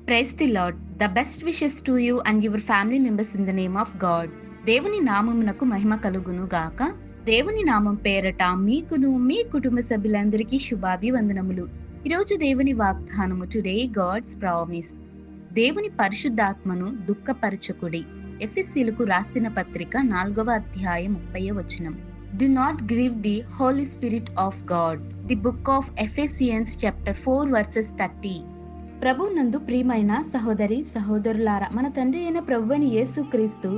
Praise the lord. The best wishes to you and your family members in the name of God. దేవుని నామమునకు మహిమ కలుగును గాక. దేవుని నామం పేరట మీకును మీ కుటుంబ సభ్యులందరికీ శుభాభివందనములు. ఈరోజు దేవుని వాగ్దానము, టుడే గాడ్స్ ప్రామిస్. దేవుని పరిశుద్ధాత్మను దుఃఖపరచకుడి. ఎఫెసీయులకు రాసిన పత్రిక 4వ అధ్యాయం 30వ వచనం. Do not grieve the Holy Spirit of God. The book of Ephesians chapter 4 verses 30. ప్రభు నందు ప్రియమైన సహోదరి సహోదరులారా, మన తండ్రి అయిన ప్రభువైన యేసుక్రీస్తు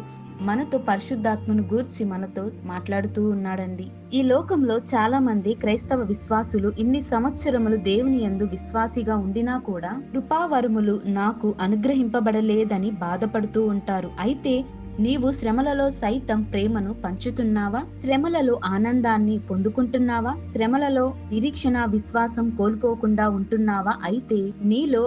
మనతో పరిశుద్ధాత్మను గూర్చి మనతో మాట్లాడుతూ ఉన్నాడండి. ఈ లోకంలో చాలా మంది క్రైస్తవ విశ్వాసులు ఇన్ని సంవత్సరములు దేవుని యందు విశ్వాసిగా ఉండినా కూడా కృపావరములు నాకు అనుగ్రహింపబడలేదని బాధపడుతూ ఉంటారు. అయితే నీవు శ్రమలలో సైతం ప్రేమను పంచుతున్నావా? శ్రమలలో ఆనందాన్ని పొందుకుంటున్నావా? శ్రమలలో నిరీక్షణ విశ్వాసం కోల్పోకుండా ఉంటున్నావా? అయితే నీలో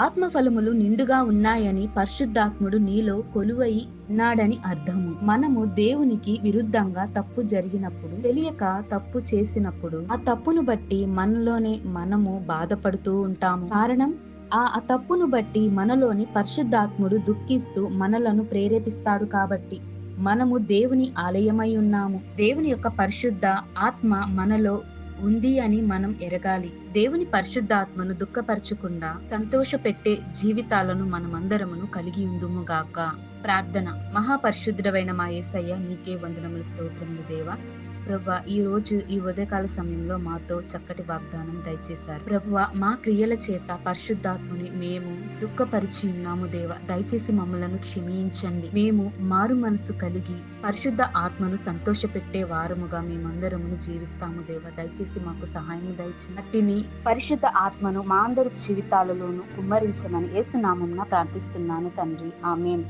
ఆత్మఫలములు నిండుగా ఉన్నాయని పరిశుద్ధాత్ముడు నీలో కొలువై ఉన్నాడని అర్థము. మనము దేవునికి విరుద్ధంగా తప్పు జరిగినప్పుడు, తెలియక తప్పు చేసినప్పుడు ఆ తప్పును బట్టి మనలోనే మనము బాధపడుతూ ఉంటాము. కారణం, ఆ తప్పును బట్టి మనలోని పరిశుద్ధాత్ముడు దుఃఖిస్తూ మనలను ప్రేరేపిస్తాడు. కాబట్టి మనము దేవుని ఆలయమై ఉన్నాము. దేవుని యొక్క పరిశుద్ధ ఆత్మ మనలో ఉంది అని మనం ఎరగాలి. దేవుని పరిశుద్ధాత్మను దుఃఖపరచకుండా సంతోషపెట్టే జీవితాలను మనమందరమును కలిగి ఉందుము గాక. ప్రార్థన. మహాపరిశుద్ధుడైన మా యేసయ్య, నీకే వందనములు, స్తోత్రములు దేవా. ప్రభువా, ఈ రోజు ఈ ఉదయకాల సమయంలో మాతో చక్కటి వాగ్దానం దయచేశారు. ప్రభువా, మా క్రియల చేత పరిశుద్ధాత్మని మేము దుఃఖపరిచి ఉన్నాము దేవా. దయచేసి మమ్మలను క్షమించండి. మేము మారు మనసు కలిగి పరిశుద్ధ ఆత్మను సంతోషపెట్టే వారముగా మేమందరమును జీవిస్తాము దేవా. దయచేసి మాకు సహాయం దయచేయండి. అట్టిని పరిశుద్ధ ఆత్మను మా అందరి జీవితాలలోనూ కుమ్మరించమని యేసు నామమున ప్రార్థిస్తున్నాను తండ్రి. ఆమేన్.